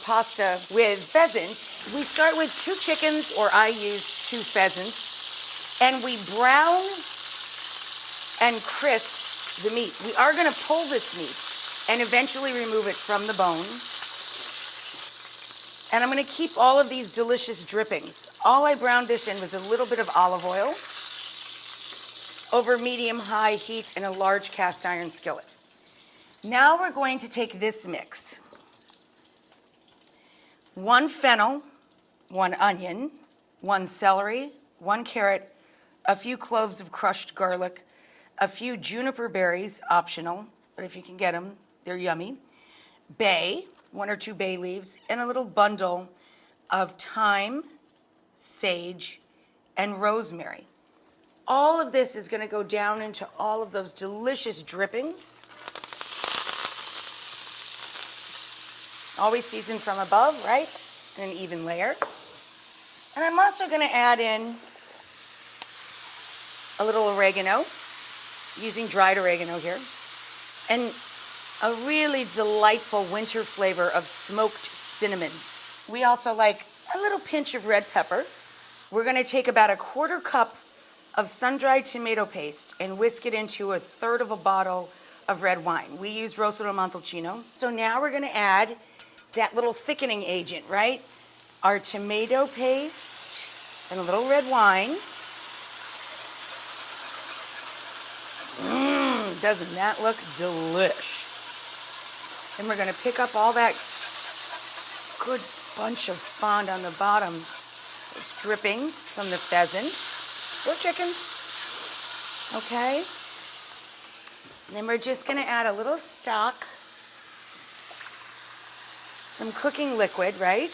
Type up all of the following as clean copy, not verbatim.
pasta with pheasant, we start with 2 chickens, or I use 2 pheasants, and we brown and crisp the meat. We are going to pull this meat and eventually remove it from the bone. And I'm going to keep all of these delicious drippings. All I browned this in was a little bit of olive oil over medium-high heat in a large cast iron skillet. Now we're going to take this mix. 1 fennel, 1 onion, 1 celery, 1 carrot, a few cloves of crushed garlic, a few juniper berries, optional, but if you can get them, they're yummy. Bay, 1 or 2 bay leaves, and a little bundle of thyme, sage, and rosemary. All of this is going to go down into all of those delicious drippings. Always seasoned from above, right? In an even layer. And I'm also going to add in a little oregano, using dried oregano here, and a really delightful winter flavor of smoked cinnamon. We also like a little pinch of red pepper. We're going to take about a 1/4 cup of sun-dried tomato paste and whisk it into 1/3 of a bottle of red wine. We use Rosso di Montalcino. So now we're going to add that little thickening agent, right? Our tomato paste and a little red wine. Doesn't that look delish? And we're going to pick up all that good bunch of fond on the bottom. Those drippings from the pheasant or chickens. Okay? And then we're just going to add a little stock, some cooking liquid, right?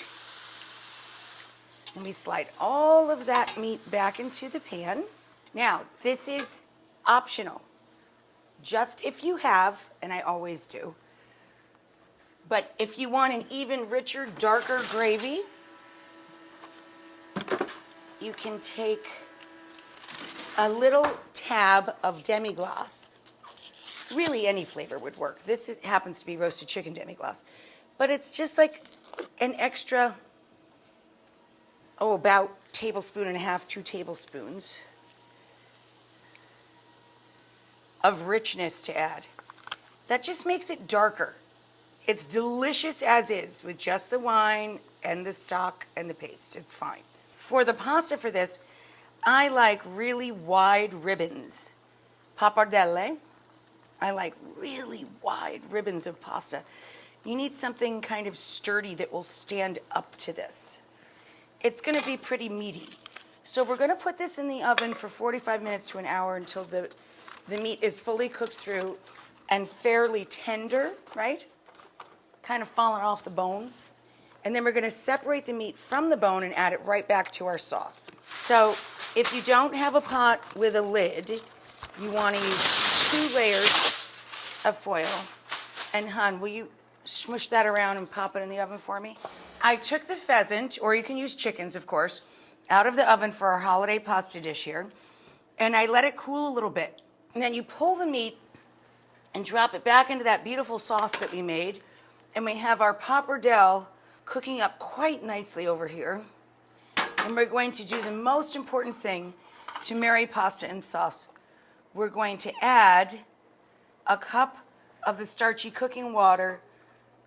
And we slide all of that meat back into the pan. Now, this is optional. Just if you have, and I always do, but if you want an even richer, darker gravy, you can take a little tab of demi-glace. Really, any flavor would work. Happens to be roasted chicken demi-glace. But it's just like an extra, about 1.5 tablespoons, 2 tablespoons of richness to add. That just makes it darker. It's delicious as is with just the wine and the stock and the paste. It's fine. For the pasta for this, I like really wide ribbons. Pappardelle. I like really wide ribbons of pasta. You need something kind of sturdy that will stand up to this. It's going to be pretty meaty. So we're going to put this in the oven for 45 minutes to an hour until the meat is fully cooked through and fairly tender, right? Kind of falling off the bone. And then we're going to separate the meat from the bone and add it right back to our sauce. So if you don't have a pot with a lid, you want to use 2 layers of foil. And hon, will you smush that around and pop it in the oven for me? I took the pheasant, or you can use chickens, of course, out of the oven for our holiday pasta dish here. And I let it cool a little bit. And then you pull the meat and drop it back into that beautiful sauce that we made. And we have our pappardelle cooking up quite nicely over here. And we're going to do the most important thing to marry pasta and sauce. We're going to add a cup of the starchy cooking water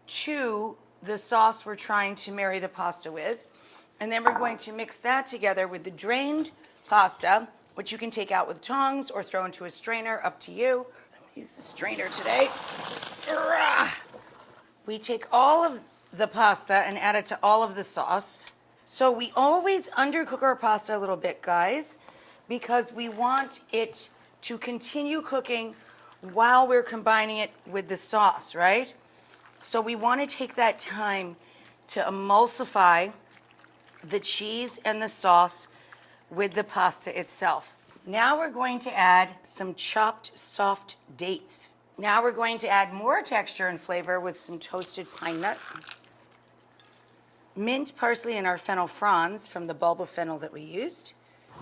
to the sauce we're trying to marry the pasta with. And then we're going to mix that together with the drained pasta, which you can take out with tongs or throw into a strainer, up to you. So I'm going to use the strainer today. We take all of the pasta and add it to all of the sauce. So we always undercook our pasta a little bit, guys, because we want it to continue cooking while we're combining it with the sauce, right? So we want to take that time to emulsify the cheese and the sauce with the pasta itself. Now we're going to add some chopped soft dates. Now we're going to add more texture and flavor with some toasted pine nut, mint, parsley, and our fennel fronds from the bulb of fennel that we used.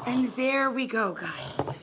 And there we go, guys.